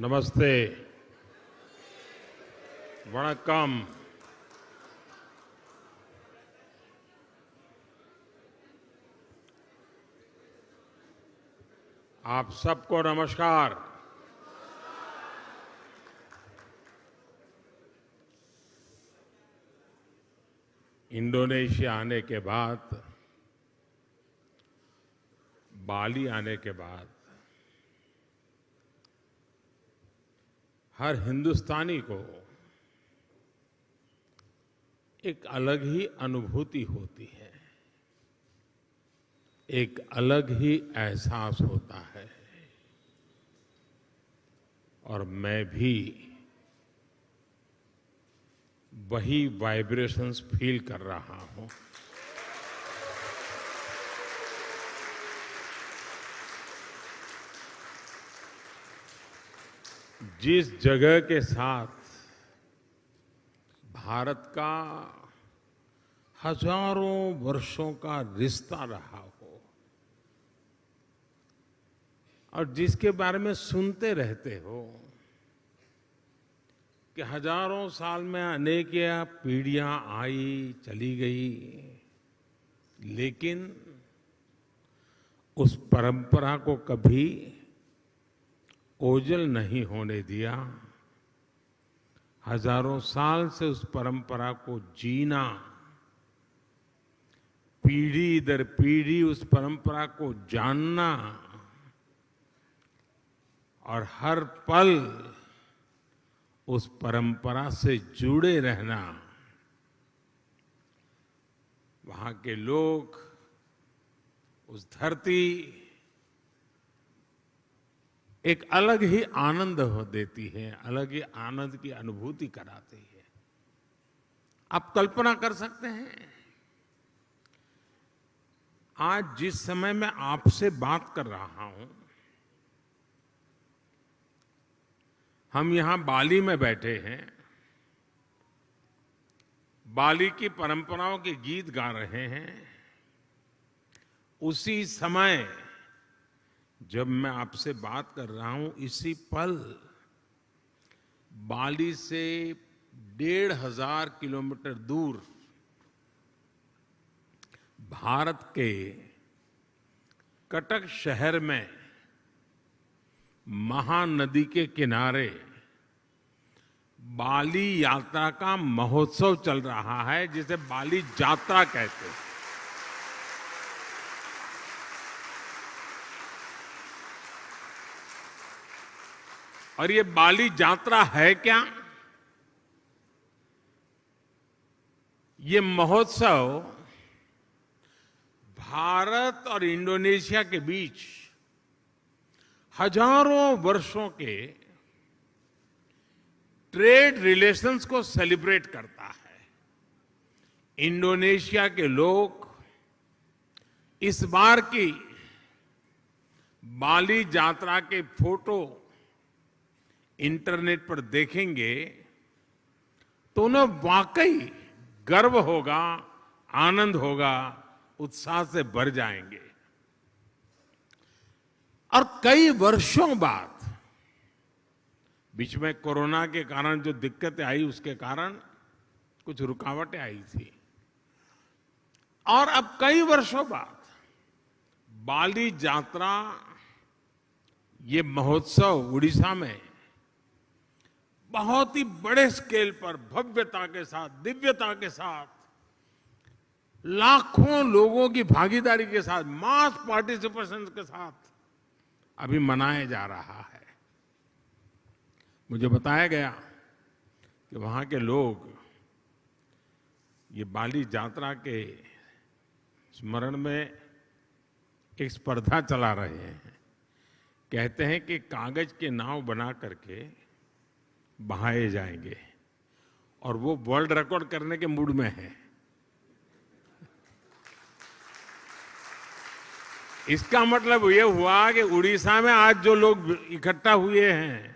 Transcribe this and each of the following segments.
नमस्ते, वणक्कम। आप सबको नमस्कार। इंडोनेशिया आने के बाद, बाली आने के बाद हर हिंदुस्तानी को एक अलग ही अनुभूति होती है, एक अलग ही एहसास होता है। और मैं भी वही वाइब्रेशंस फील कर रहा हूं। जिस जगह के साथ भारत का हजारों वर्षों का रिश्ता रहा हो और जिसके बारे में सुनते रहते हो कि हजारों साल में अनेक पीढ़ियां आई चली गई, लेकिन उस परंपरा को कभी ओझल नहीं होने दिया। हजारों साल से उस परंपरा को जीना, पीढ़ी दर पीढ़ी उस परंपरा को जानना और हर पल उस परंपरा से जुड़े रहना, वहां के लोग, उस धरती एक अलग ही आनंद देती है, अलग ही आनंद की अनुभूति कराती है। आप कल्पना कर सकते हैं, आज जिस समय मैं आपसे बात कर रहा हूं, हम यहां बाली में बैठे हैं, बाली की परंपराओं के गीत गा रहे हैं। उसी समय जब मैं आपसे बात कर रहा हूं, इसी पल बाली से 1500 किलोमीटर दूर भारत के कटक शहर में महानदी के किनारे बाली यात्रा का महोत्सव चल रहा है, जिसे बाली यात्रा कहते हैं। और ये बाली यात्रा है क्या? ये महोत्सव भारत और इंडोनेशिया के बीच हजारों वर्षों के ट्रेड रिलेशंस को सेलिब्रेट करता है। इंडोनेशिया के लोग इस बार की बाली यात्रा के फोटो इंटरनेट पर देखेंगे तो उन्हें वाकई गर्व होगा, आनंद होगा, उत्साह से भर जाएंगे। और कई वर्षों बाद, बीच में कोरोना के कारण जो दिक्कतें आई, उसके कारण कुछ रुकावटें आई थी, और अब कई वर्षों बाद बाली यात्रा, ये महोत्सव उड़ीसा में बहुत ही बड़े स्केल पर भव्यता के साथ, दिव्यता के साथ, लाखों लोगों की भागीदारी के साथ, मास पार्टिसिपेशन के साथ अभी मनाया जा रहा है। मुझे बताया गया कि वहां के लोग ये बाली यात्रा के स्मरण में एक स्पर्धा चला रहे हैं। कहते हैं कि कागज के नाव बना करके बहाए जाएंगे, और वो वर्ल्ड रिकॉर्ड करने के मूड में है। इसका मतलब ये हुआ कि उड़ीसा में आज जो लोग इकट्ठा हुए हैं,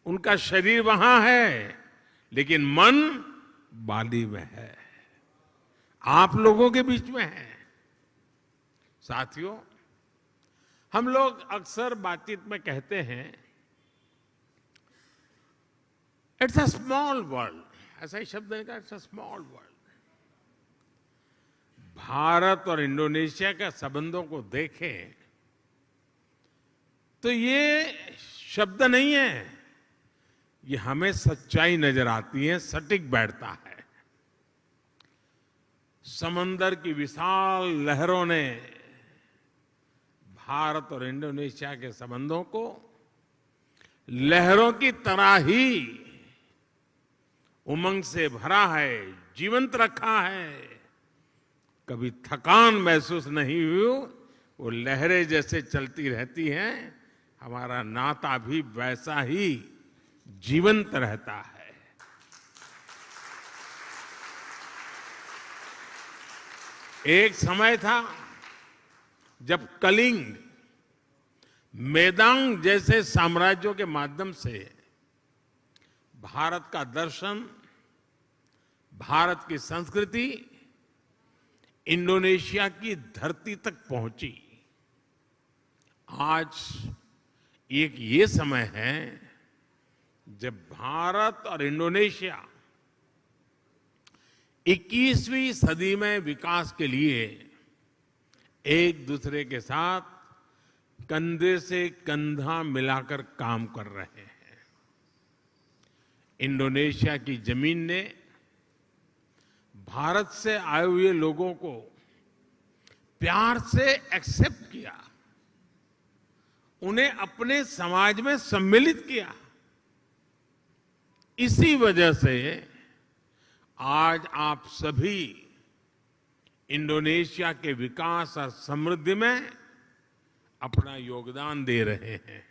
उनका शरीर वहां है, लेकिन मन बाली में है, आप लोगों के बीच में है। साथियों, हम लोग अक्सर बातचीत में कहते हैं इट्स अ स्मॉल वर्ल्ड, ऐसा ही शब्द है, it's a small world. Bharat और इंडोनेशिया के संबंधों को देखें तो ये शब्द नहीं है, ये हमें सच्चाई नजर आती है, सटीक बैठता है। समंदर की विशाल लहरों ने भारत और इंडोनेशिया के संबंधों को लहरों की तरह ही उमंग से भरा है, जीवंत रखा है। कभी थकान महसूस नहीं हुई, वो लहरें जैसे चलती रहती हैं, हमारा नाता भी वैसा ही जीवंत रहता है। एक समय था जब कलिंग, मेदांग जैसे साम्राज्यों के माध्यम से भारत का दर्शन, भारत की संस्कृति इंडोनेशिया की धरती तक पहुंची। आज एक ये समय है जब भारत और इंडोनेशिया 21वीं सदी में विकास के लिए एक दूसरे के साथ कंधे से कंधा मिलाकर काम कर रहे हैं। इंडोनेशिया की जमीन ने भारत से आए हुए लोगों को प्यार से एक्सेप्ट किया, उन्हें अपने समाज में सम्मिलित किया। इसी वजह से आज आप सभी इंडोनेशिया के विकास और समृद्धि में अपना योगदान दे रहे हैं।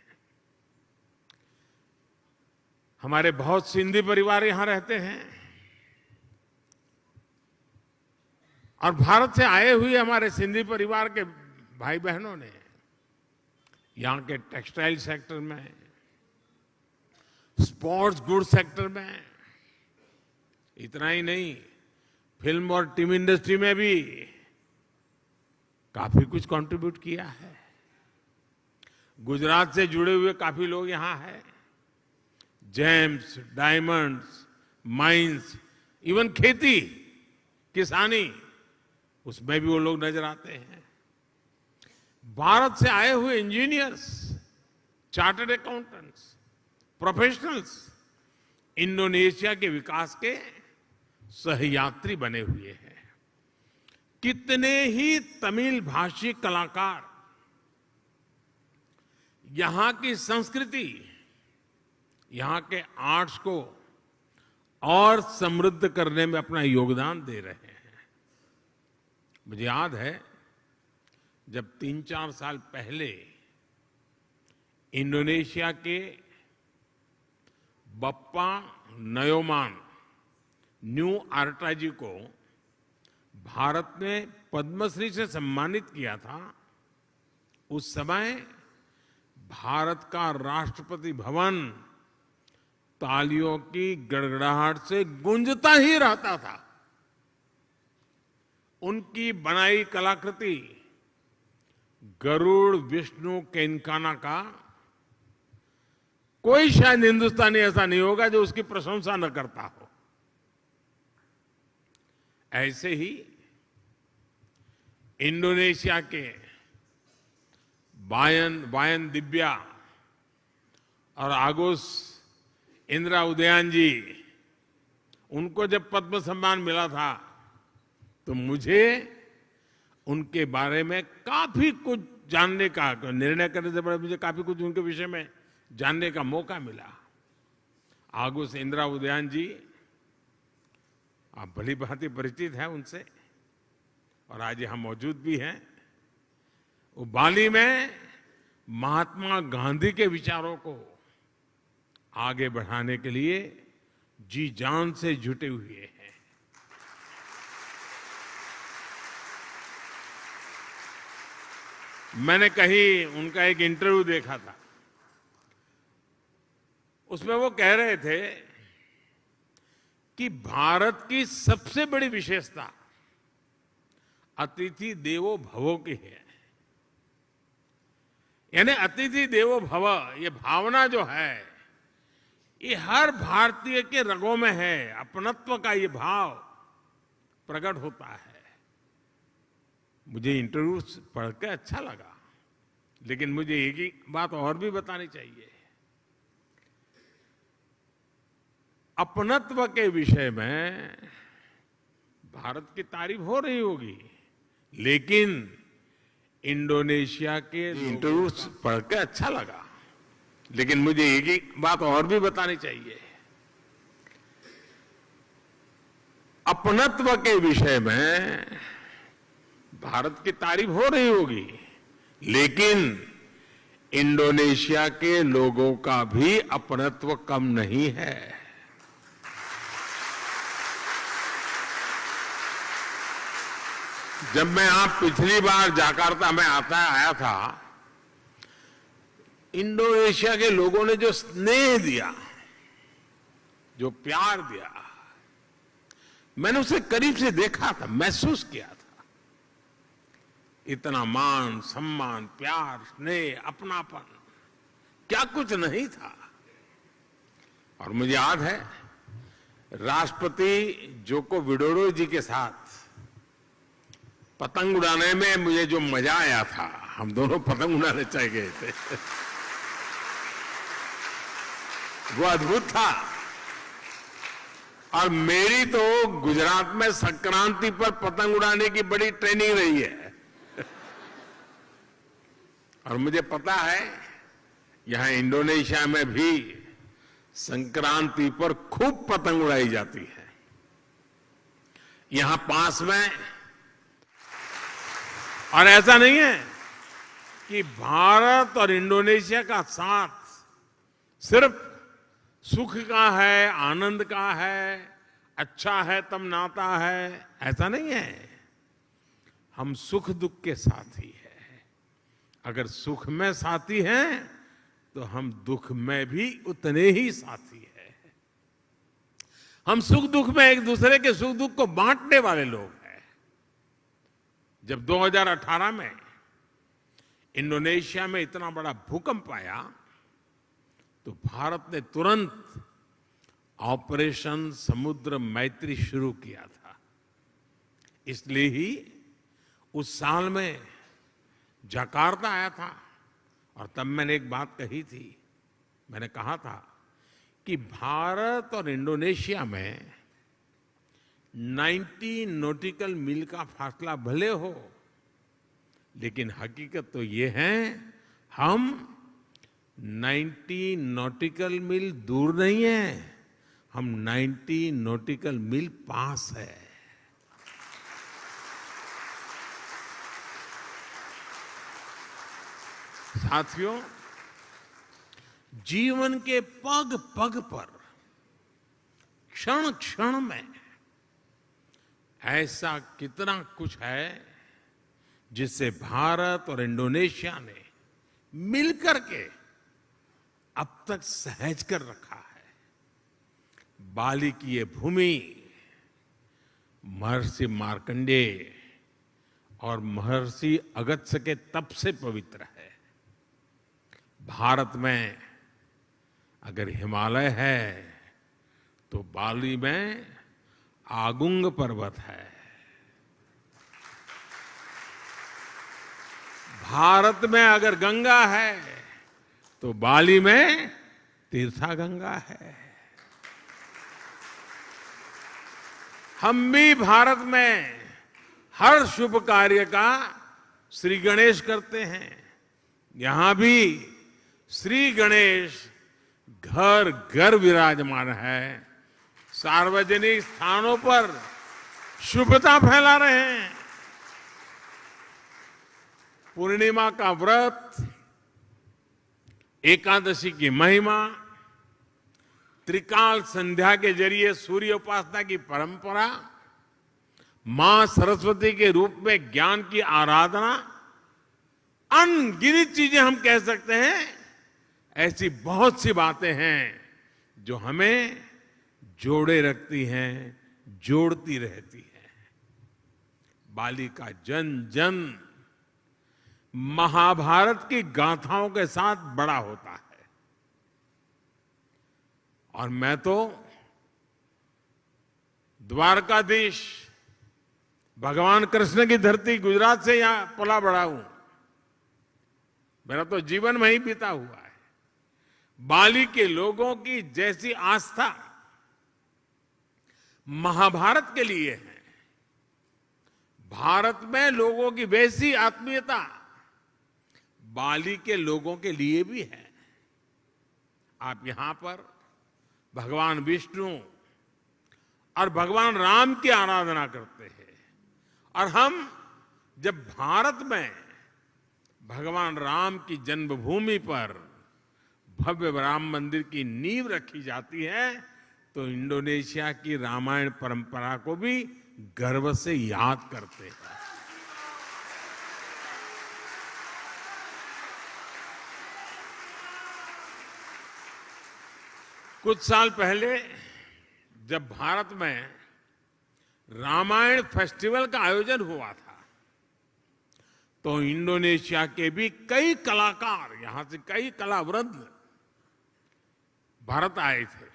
हमारे बहुत सिंधी परिवार यहां रहते हैं और भारत से आए हुए हमारे सिंधी परिवार के भाई बहनों ने यहां के टेक्सटाइल सेक्टर में, स्पोर्ट्स गुड सेक्टर में, इतना ही नहीं, फिल्म और टीवी इंडस्ट्री में भी काफी कुछ कंट्रीब्यूट किया है। गुजरात से जुड़े हुए काफी लोग यहां हैं। जेम्स, डायमंड्स, माइंस, इवन खेती, किसानी, उसमें भी वो लोग नजर आते हैं। भारत से आए हुए engineers, chartered accountants, professionals Indonesia के विकास के सहयात्री बने हुए हैं। कितने ही तमिल भाषी कलाकार यहां की संस्कृति, यहां के आर्ट्स को और समृद्ध करने में अपना योगदान दे रहे हैं। मुझे याद है जब 3-4 साल पहले इंडोनेशिया के बप्पा नयोमान न्यू आर्टा जी को भारत ने पद्मश्री से सम्मानित किया था, उस समय भारत का राष्ट्रपति भवन तालियों की गड़गड़ाहट से गूंजता ही रहता था। उनकी बनाई कलाकृति गरुड़ विष्णु केनकाना का कोई शायद हिंदुस्तानी ऐसा नहीं होगा जो उसकी प्रशंसा न करता हो। ऐसे ही इंडोनेशिया के वायन दिव्या और आगोस इंदिरा उदयन जी, उनको जब पद्म सम्मान मिला था तो मुझे उनके बारे में काफी कुछ जानने का, निर्णय करने से पहले मुझे काफी कुछ उनके विषय में जानने का मौका मिला। आगोस इंदिरा उदयन जी, आप भली भांति परिचित हैं उनसे और आज यहां मौजूद भी हैं। वो बाली में महात्मा गांधी के विचारों को आगे बढ़ाने के लिए जी जान से जुटे हुए हैं। मैंने कहीं उनका एक इंटरव्यू देखा था, उसमें वो कह रहे थे कि भारत की सबसे बड़ी विशेषता अतिथि देवो भव की है। यानी अतिथि देवो भव, ये भावना जो है, ये हर भारतीय के रगों में है। अपनत्व का ये भाव प्रकट होता है। मुझे इंटरव्यू पढ़ के अच्छा लगा, लेकिन मुझे एक ही बात और भी बतानी चाहिए। अपनत्व के विषय में भारत की तारीफ हो रही होगी, लेकिन इंडोनेशिया के इंटरव्यू पढ़ के अच्छा लगा, लेकिन मुझे एक ही बात और भी बतानी चाहिए। अपनत्व के विषय में भारत की तारीफ हो रही होगी, लेकिन इंडोनेशिया के लोगों का भी अपनत्व कम नहीं है। जब मैं पिछली बार जकार्ता में आया था, इंडोनेशिया के लोगों ने जो स्नेह दिया, जो प्यार दिया, मैंने उसे करीब से देखा था, महसूस किया था। इतना मान, सम्मान, प्यार, स्नेह, अपनापन, क्या कुछ नहीं था। और मुझे याद है, राष्ट्रपति जोको विडोडो जी के साथ पतंग उड़ाने में मुझे जो मजा आया था, हम दोनों पतंग उड़ाने चले गए थे, वो अद्भुत था। और मेरी तो गुजरात में संक्रांति पर पतंग उड़ाने की बड़ी ट्रेनिंग रही है। और मुझे पता है, यहां इंडोनेशिया में भी संक्रांति पर खूब पतंग उड़ाई जाती है। यहां पास में, और ऐसा नहीं है कि भारत और इंडोनेशिया का साथ सिर्फ सुख का है, आनंद का है, अच्छा है तब नाता है, ऐसा नहीं है। हम सुख दुख के साथी हैं। अगर सुख में साथी हैं, तो हम दुख में भी उतने ही साथी हैं। हम सुख दुख में एक दूसरे के सुख दुख को बांटने वाले लोग हैं। जब 2018 में इंडोनेशिया में इतना बड़ा भूकंप आया, तो भारत ने तुरंत ऑपरेशन समुद्र मैत्री शुरू किया था। इसलिए ही उस साल में जकार्ता आया था, और तब मैंने एक बात कही थी। मैंने कहा था कि भारत और इंडोनेशिया में 90 नॉटिकल मील का फासला भले हो, लेकिन हकीकत तो ये है, हम 90 नॉटिकल मील दूर नहीं है, हम 90 नॉटिकल मील पास है। साथियों, जीवन के पग पग पर, क्षण क्षण में ऐसा कितना कुछ है जिससे भारत और इंडोनेशिया ने मिलकर के अब तक सहज कर रखा है। बाली की ये भूमि महर्षि मार्कंडेय और महर्षि अगस्त्य के तप से पवित्र है। भारत में अगर हिमालय है, तो बाली में आगुंग पर्वत है। भारत में अगर गंगा है, तो बाली में तीर्था गंगा है। हम भी भारत में हर शुभ कार्य का श्री गणेश करते हैं। यहां भी श्री गणेश घर घर विराजमान है। सार्वजनिक स्थानों पर शुभता फैला रहे हैं। पूर्णिमा का व्रत, एकादशी की महिमा, त्रिकाल संध्या के जरिए सूर्य उपासना की परंपरा, मां सरस्वती के रूप में ज्ञान की आराधना, अनगिनत चीजें हम कह सकते हैं। ऐसी बहुत सी बातें हैं जो हमें जोड़े रखती हैं, जोड़ती रहती हैं। बाली का जन जन महाभारत की गाथाओं के साथ बड़ा होता है, और मैं तो द्वारकाधीश भगवान कृष्ण की धरती गुजरात से यहां पला बड़ा हूं। मेरा तो जीवन वहीं बीता हुआ है। बाली के लोगों की जैसी आस्था महाभारत के लिए है, भारत में लोगों की वैसी आत्मीयता बाली के लोगों के लिए भी है। आप यहां पर भगवान विष्णु और भगवान राम की आराधना करते हैं, और हम जब भारत में भगवान राम की जन्मभूमि पर भव्य राम मंदिर की नींव रखी जाती है, तो इंडोनेशिया की रामायण परंपरा को भी गर्व से याद करते हैं। कुछ साल पहले जब भारत में रामायण फेस्टिवल का आयोजन हुआ था, तो इंडोनेशिया के भी कई कलाकार, यहां से कई कलावृंद भारत आए थे,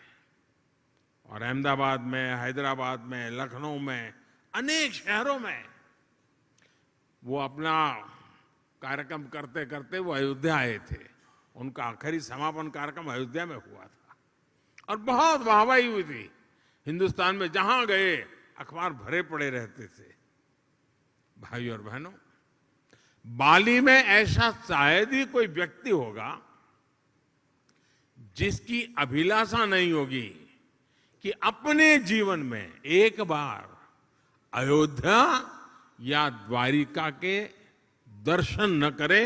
और अहमदाबाद में, हैदराबाद में, लखनऊ में, अनेक शहरों में वो अपना कार्यक्रम करते करते वो अयोध्या आए थे। उनका आखिरी समापन कार्यक्रम अयोध्या में हुआ था और बहुत वाहवाही हुई थी। हिंदुस्तान में जहां गए अखबार भरे पड़े रहते थे। भाइयों और बहनों, बाली में ऐसा शायद ही कोई व्यक्ति होगा जिसकी अभिलाषा नहीं होगी कि अपने जीवन में एक बार अयोध्या या द्वारिका के दर्शन न करे,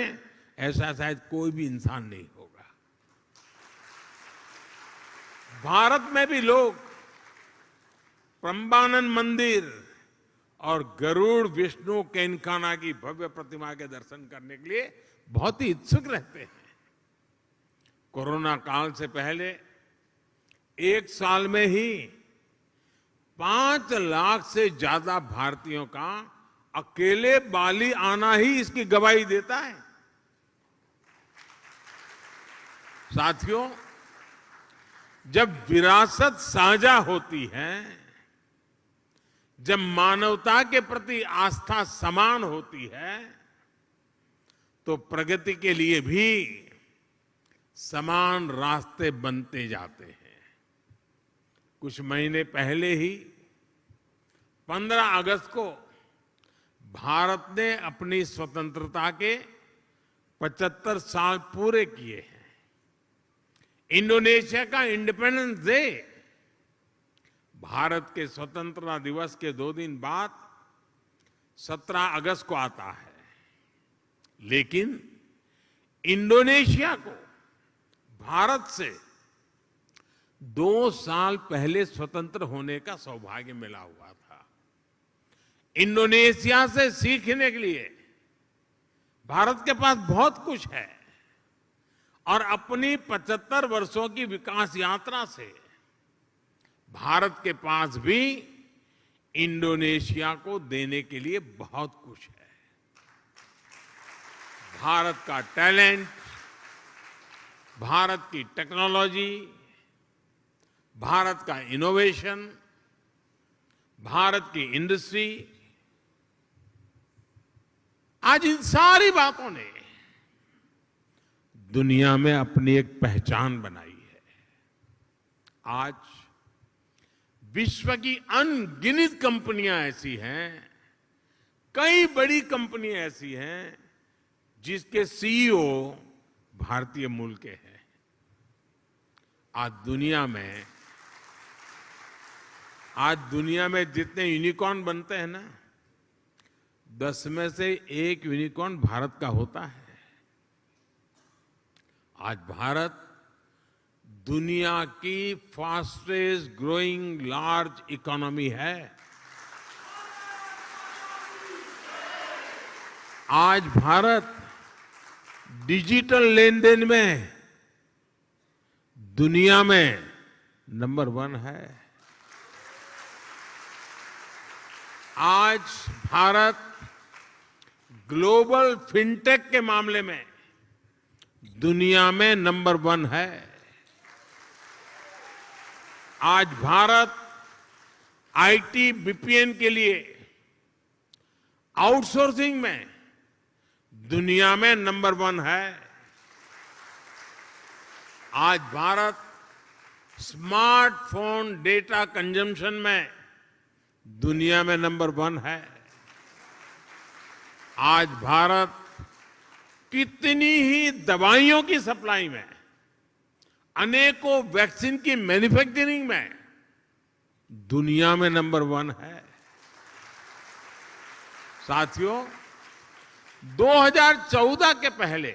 ऐसा शायद कोई भी इंसान नहीं होगा। भारत में भी लोग प्रम्बानन मंदिर और गरुड़ विष्णु केनकाना की भव्य प्रतिमा के दर्शन करने के लिए बहुत ही इच्छुक रहते हैं। कोरोना काल से पहले एक साल में ही 5 लाख से ज्यादा भारतीयों का अकेले बाली आना ही इसकी गवाही देता है। साथियों, जब विरासत साझा होती है, जब मानवता के प्रति आस्था समान होती है, तो प्रगति के लिए भी समान रास्ते बनते जाते हैं। कुछ महीने पहले ही 15 अगस्त को भारत ने अपनी स्वतंत्रता के 75 साल पूरे किए हैं। इंडोनेशिया का इंडिपेंडेंस डे भारत के स्वतंत्रता दिवस के 2 दिन बाद 17 अगस्त को आता है, लेकिन इंडोनेशिया को भारत से 2 साल पहले स्वतंत्र होने का सौभाग्य मिला हुआ था। इंडोनेशिया से सीखने के लिए भारत के पास बहुत कुछ है, और अपनी 75 वर्षों की विकास यात्रा से भारत के पास भी इंडोनेशिया को देने के लिए बहुत कुछ है। भारत का टैलेंट, भारत की टेक्नोलॉजी, भारत का इनोवेशन, भारत की इंडस्ट्री, आज इन सारी बातों ने दुनिया में अपनी एक पहचान बनाई है। आज विश्व की अनगिनत कंपनियां ऐसी हैं, कई बड़ी कंपनियां ऐसी हैं जिसके सीईओ भारतीय मूल के हैं। आज दुनिया में जितने यूनिकॉर्न बनते हैं ना, 10 में से 1 यूनिकॉर्न भारत का होता है। आज भारत दुनिया की फास्टेस्ट ग्रोइंग लार्ज इकोनॉमी है। आज भारत डिजिटल लेन देन में दुनिया में नंबर 1 है। आज भारत ग्लोबल फिनटेक के मामले में दुनिया में नंबर 1 है। आज भारत आईटी बीपीएन के लिए आउटसोर्सिंग में दुनिया में नंबर 1 है। आज भारत स्मार्टफोन डेटा कंजम्पशन में दुनिया में नंबर 1 है। आज भारत कितनी ही दवाइयों की सप्लाई में, अनेकों वैक्सीन की मैन्युफैक्चरिंग में दुनिया में नंबर 1 है। साथियों, 2014 के पहले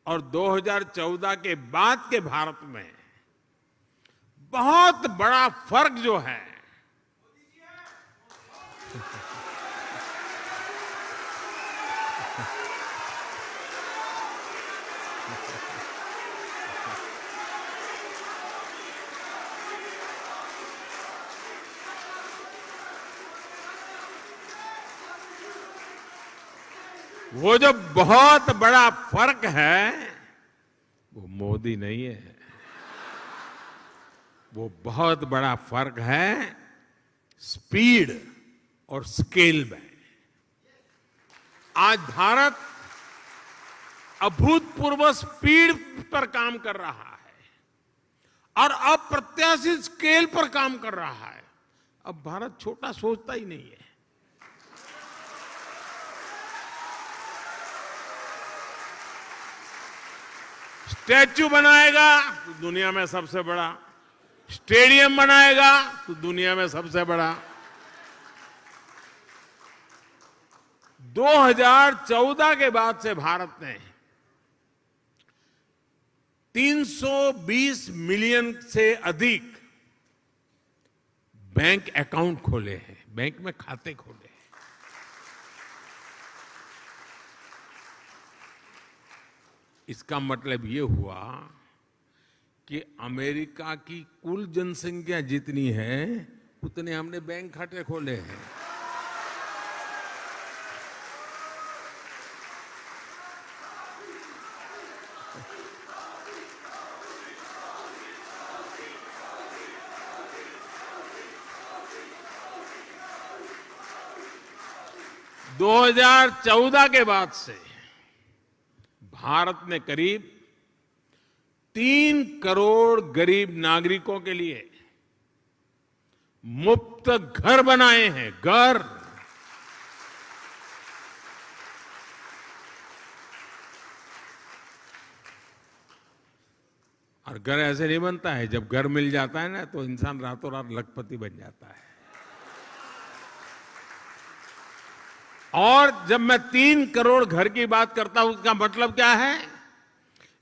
और 2014 के बाद के भारत में बहुत बड़ा फर्क जो है, वो जो बहुत बड़ा फर्क है वो मोदी नहीं है, वो बहुत बड़ा फर्क है स्पीड और स्केल में। आज भारत अभूतपूर्व स्पीड पर काम कर रहा है और अप्रत्याशित स्केल पर काम कर रहा है। अब भारत छोटा सोचता ही नहीं है। स्टैच्यू बनाएगा तो दुनिया में सबसे बड़ा, स्टेडियम बनाएगा तो दुनिया में सबसे बड़ा। 2014 के बाद से भारत ने 320 मिलियन से अधिक बैंक अकाउंट खोले हैं, बैंक में खाते खोले हैं। इसका मतलब ये हुआ कि अमेरिका की कुल जनसंख्या जितनी है उतने हमने बैंक खाते खोले हैं। दो 2014 के बाद से भारत ने करीब 3 करोड़ गरीब नागरिकों के लिए मुफ्त घर बनाए हैं। घर और घर ऐसे नहीं बनता है, जब घर मिल जाता है ना तो इंसान रातों रात लखपति बन जाता है। और जब मैं 3 करोड़ घर की बात करता हूं, उसका मतलब क्या है?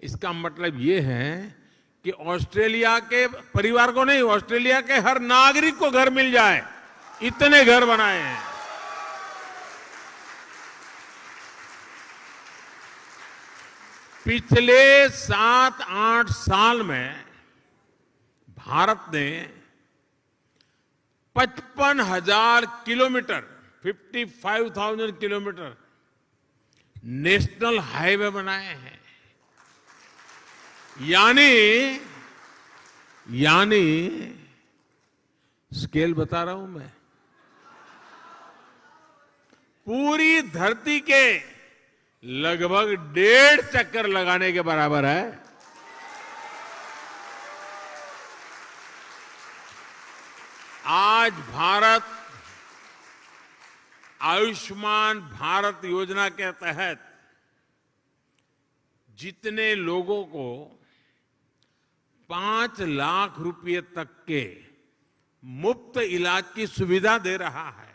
इसका मतलब यह है कि ऑस्ट्रेलिया के परिवार को नहीं, ऑस्ट्रेलिया के हर नागरिक को घर मिल जाए, इतने घर बनाए हैं। पिछले 7-8 साल में भारत ने 55,000 किलोमीटर 55,000 किलोमीटर नेशनल हाईवे बनाए हैं। यानी स्केल बता रहा हूं मैं, पूरी धरती के लगभग 1.5 चक्कर लगाने के बराबर है। आज भारत आयुष्मान भारत योजना के तहत जितने लोगों को 5 लाख रुपए तक के मुफ्त इलाज की सुविधा दे रहा है,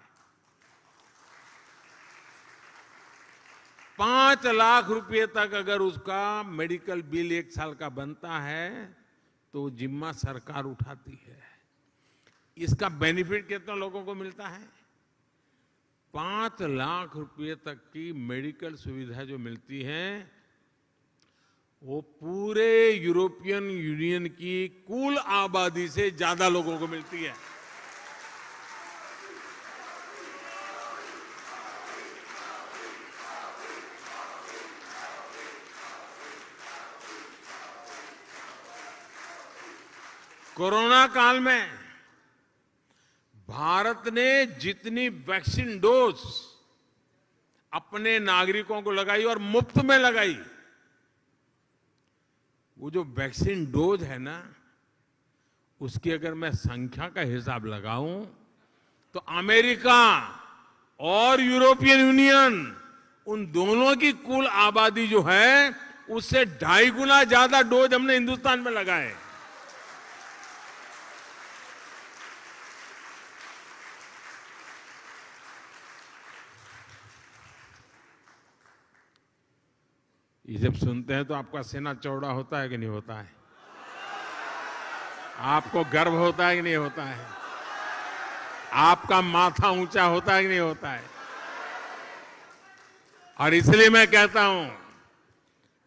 5 लाख रुपए तक अगर उसका मेडिकल बिल 1 साल का बनता है तो जिम्मा सरकार उठाती है। इसका बेनिफिट कितने लोगों को मिलता है? 5 लाख रुपए तक की मेडिकल सुविधा जो मिलती है वो पूरे यूरोपियन यूनियन की कुल आबादी से ज्यादा लोगों को मिलती है। कोरोना काल में भारत ने जितनी वैक्सीन डोज अपने नागरिकों को लगाई और मुफ्त में लगाई, वो जो वैक्सीन डोज है ना, उसकी अगर मैं संख्या का हिसाब लगाऊं तो अमेरिका और यूरोपियन यूनियन, उन दोनों की कुल आबादी जो है उससे 2.5 गुना ज्यादा डोज हमने हिंदुस्तान में लगाए। ये जब सुनते हैं तो आपका सीना चौड़ा होता है कि नहीं होता है? आपको गर्व होता है कि नहीं होता है? आपका माथा ऊंचा होता है कि नहीं होता है? और इसलिए मैं कहता हूं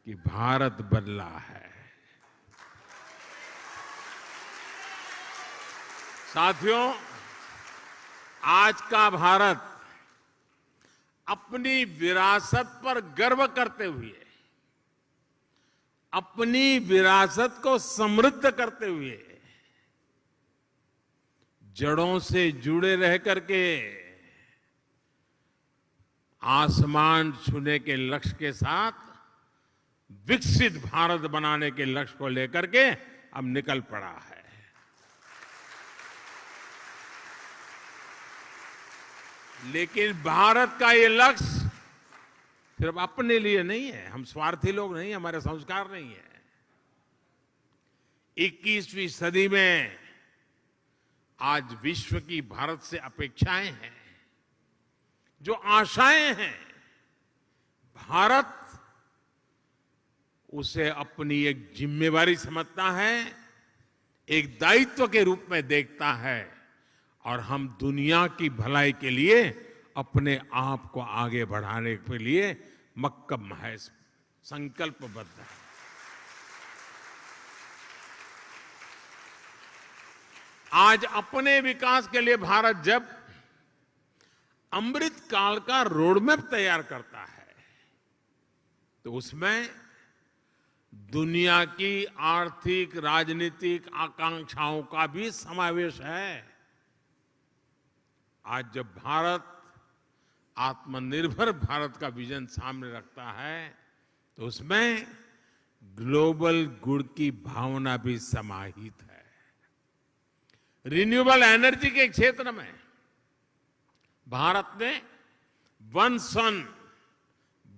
कि भारत बदला है। साथियों, आज का भारत अपनी विरासत पर गर्व करते हुए, अपनी विरासत को समृद्ध करते हुए, जड़ों से जुड़े रह करके आसमान छूने के लक्ष्य के साथ विकसित भारत बनाने के लक्ष्य को लेकर के अब निकल पड़ा है। लेकिन भारत का ये लक्ष्य सिर्फ अपने लिए नहीं है, हम स्वार्थी लोग नहीं, हमारे संस्कार नहीं है। 21वीं सदी में आज विश्व की भारत से अपेक्षाएं हैं, जो आशाएं हैं, भारत उसे अपनी एक जिम्मेवारी समझता है, एक दायित्व के रूप में देखता है, और हम दुनिया की भलाई के लिए अपने आप को आगे बढ़ाने के लिए मक्कम है, संकल्पबद्ध है। आज अपने विकास के लिए भारत जब अमृत काल का रोडमैप तैयार करता है, तो उसमें दुनिया की आर्थिक राजनीतिक आकांक्षाओं का भी समावेश है। आज जब भारत आत्मनिर्भर भारत का विजन सामने रखता है, तो उसमें ग्लोबल गुड की भावना भी समाहित है। रिन्यूएबल एनर्जी के क्षेत्र में भारत ने वन सन,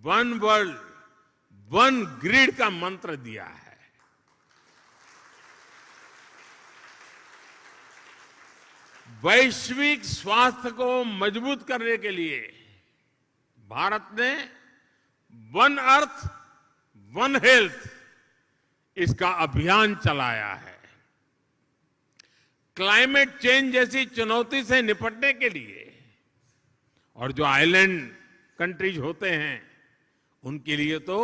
वन वर्ल्ड, वन ग्रिड का मंत्र दिया है। वैश्विक स्वास्थ्य को मजबूत करने के लिए भारत ने वन अर्थ, वन हेल्थ, इसका अभियान चलाया है। क्लाइमेट चेंज जैसी चुनौती से निपटने के लिए, और जो आइलैंड कंट्रीज होते हैं, उनके लिए तो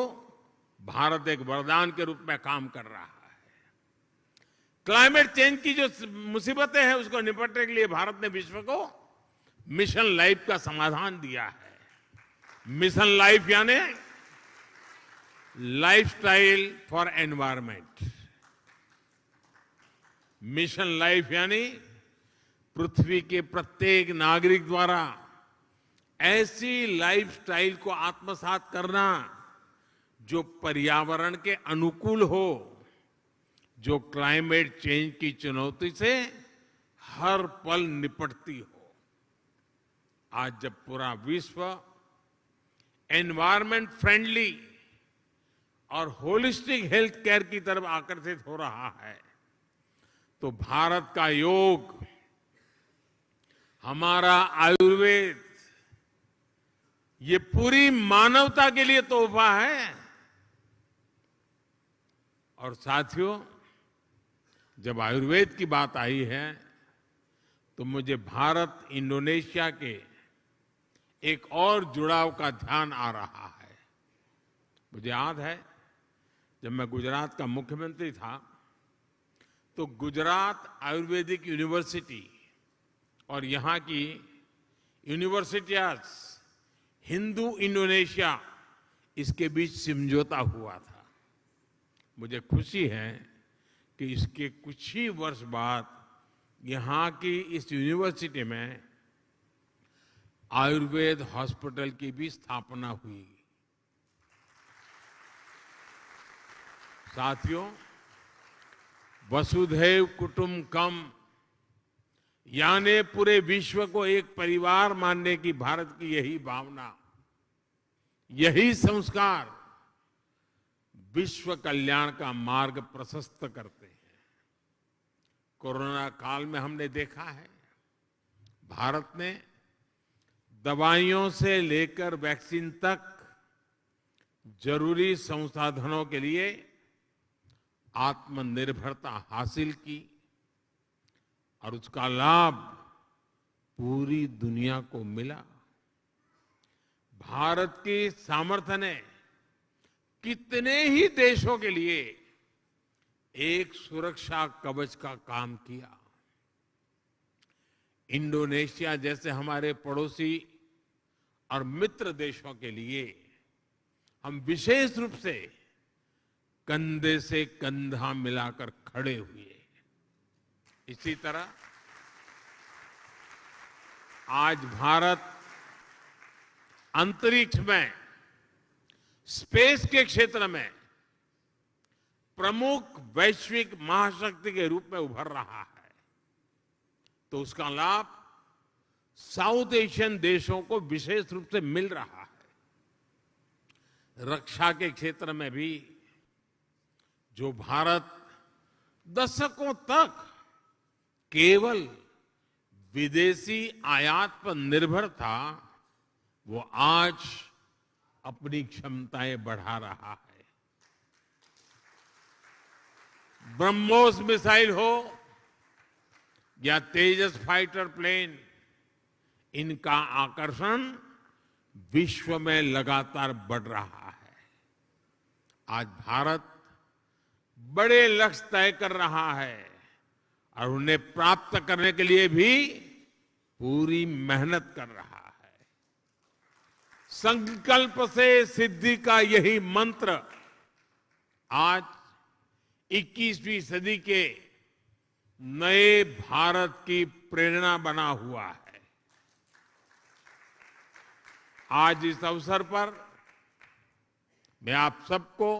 भारत एक वरदान के रूप में काम कर रहा है। क्लाइमेट चेंज की जो मुसीबतें हैं, उसको निपटने के लिए भारत ने विश्व को मिशन लाइफ का समाधान दिया है। मिशन लाइफ यानी lifestyle for environment. Mission life यानी पृथ्वी के प्रत्येक नागरिक द्वारा ऐसी लाइफस्टाइल को आत्मसात करना जो पर्यावरण के अनुकूल हो, जो क्लाइमेट चेंज की चुनौती से हर पल निपटती हो। आज जब पूरा विश्व एनवायरमेंट फ्रेंडली और होलिस्टिक हेल्थ केयर की तरफ आकर्षित हो रहा है, तो भारत का योग, हमारा आयुर्वेद, ये पूरी मानवता के लिए तोहफा है। और साथियों, जब आयुर्वेद की बात आई है, तो मुझे भारत इंडोनेशिया के एक और जुड़ाव का ध्यान आ रहा है। मुझे याद है, जब मैं गुजरात का मुख्यमंत्री था, तो गुजरात आयुर्वेदिक यूनिवर्सिटी और यहाँ की यूनिवर्सिटीज, हिंदू इंडोनेशिया, इसके बीच समझौता हुआ था। मुझे खुशी है कि इसके कुछ ही वर्ष बाद यहाँ की इस यूनिवर्सिटी में आयुर्वेद हॉस्पिटल की भी स्थापना हुई। साथियों, वसुधैव कुटुंबकम यानी पूरे विश्व को एक परिवार मानने की भारत की यही भावना, यही संस्कार विश्व कल्याण का मार्ग प्रशस्त करते हैं। कोरोना काल में हमने देखा है भारत ने दवाइयों से लेकर वैक्सीन तक जरूरी संसाधनों के लिए आत्मनिर्भरता हासिल की और उसका लाभ पूरी दुनिया को मिला। भारत की सामर्थ्य ने कितने ही देशों के लिए एक सुरक्षा कवच का काम किया। इंडोनेशिया जैसे हमारे पड़ोसी और मित्र देशों के लिए हम विशेष रूप से कंधे से कंधा मिलाकर खड़े हुए। इसी तरह आज भारत अंतरिक्ष में, स्पेस के क्षेत्र में प्रमुख वैश्विक महाशक्ति के रूप में उभर रहा है, तो उसका लाभ साउथ एशियन देशों को विशेष रूप से मिल रहा है। रक्षा के क्षेत्र में भी जो भारत दशकों तक केवल विदेशी आयात पर निर्भर था, वो आज अपनी क्षमताएं बढ़ा रहा है। ब्रह्मोस मिसाइल हो या तेजस फाइटर प्लेन, इनका आकर्षण विश्व में लगातार बढ़ रहा है। आज भारत बड़े लक्ष्य तय कर रहा है और उन्हें प्राप्त करने के लिए भी पूरी मेहनत कर रहा है। संकल्प से सिद्धि का यही मंत्र आज 21वीं सदी के नए भारत की प्रेरणा बना हुआ है। आज इस अवसर पर मैं आप सबको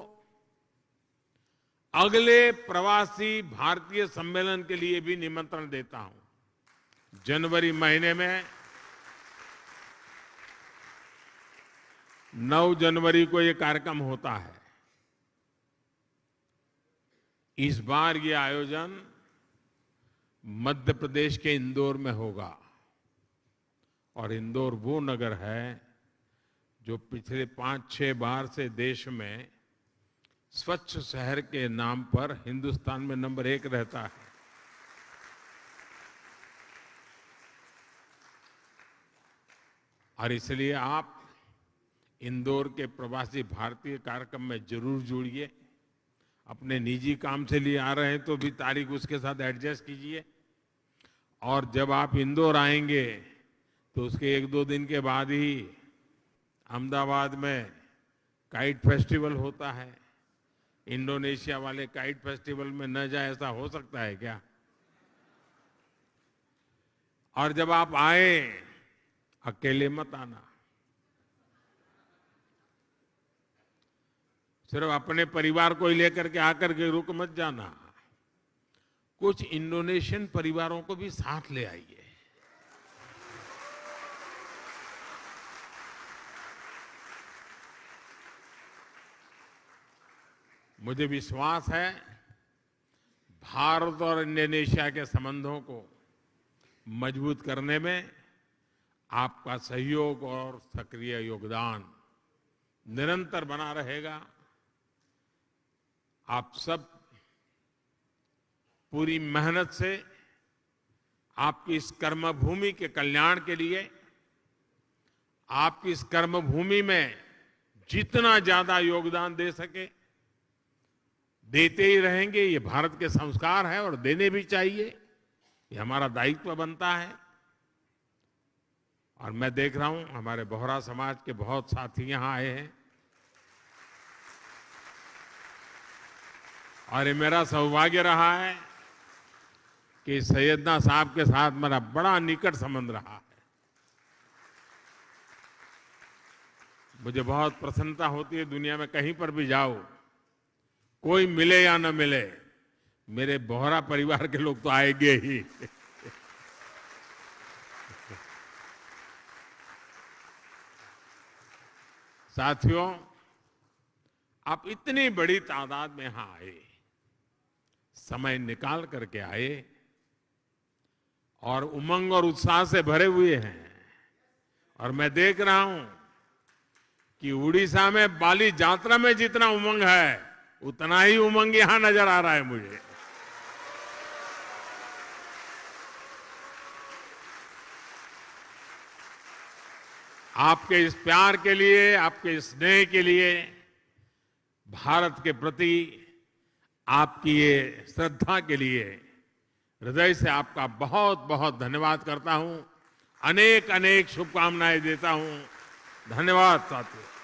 अगले प्रवासी भारतीय सम्मेलन के लिए भी निमंत्रण देता हूं। जनवरी महीने में 9 जनवरी को यह कार्यक्रम होता है। इस बार ये आयोजन मध्य प्रदेश के इंदौर में होगा और इंदौर वो नगर है जो पिछले 5-6 बार से देश में स्वच्छ शहर के नाम पर हिंदुस्तान में नंबर 1 रहता है। और इसलिए आप इंदौर के प्रवासी भारतीय कार्यक्रम में जरूर जुड़िए। अपने निजी काम से लिए आ रहे हैं तो भी तारीख उसके साथ एडजस्ट कीजिए। और जब आप इंदौर आएंगे तो उसके 1-2 दिन के बाद ही अहमदाबाद में काइट फेस्टिवल होता है। इंडोनेशिया वाले काइट फेस्टिवल में न जाए ऐसा हो सकता है क्या? और जब आप आए, अकेले मत आना, सिर्फ अपने परिवार को ही लेकर के आकर के रुक मत जाना। कुछ इंडोनेशियन परिवारों को भी साथ ले आइए। मुझे विश्वास है भारत और इंडोनेशिया के संबंधों को मजबूत करने में आपका सहयोग और सक्रिय योगदान निरंतर बना रहेगा। आप सब पूरी मेहनत से आपकी इस कर्मभूमि के कल्याण के लिए, आपकी इस कर्मभूमि में जितना ज्यादा योगदान दे सके देते ही रहेंगे। ये भारत के संस्कार है और देने भी चाहिए, ये हमारा दायित्व बनता है। और मैं देख रहा हूं हमारे बोहरा समाज के बहुत साथी यहां आए हैं और ये मेरा सौभाग्य रहा है कि सैयदना साहब के साथ मेरा बड़ा निकट संबंध रहा है। मुझे बहुत प्रसन्नता होती है, दुनिया में कहीं पर भी जाओ, कोई मिले या न मिले, मेरे बोहरा परिवार के लोग तो आएंगे ही। साथियों, आप इतनी बड़ी तादाद में यहां आए, समय निकाल करके आए और उमंग और उत्साह से भरे हुए हैं। और मैं देख रहा हूं कि उड़ीसा में बाली यात्रा में जितना उमंग है, उतना ही उमंग यहां नजर आ रहा है मुझे। आपके इस प्यार के लिए, आपके इस स्नेह के लिए, भारत के प्रति आपकी ये श्रद्धा के लिए हृदय से आपका बहुत बहुत धन्यवाद करता हूं। अनेक अनेक शुभकामनाएं देता हूं। धन्यवाद साथियों।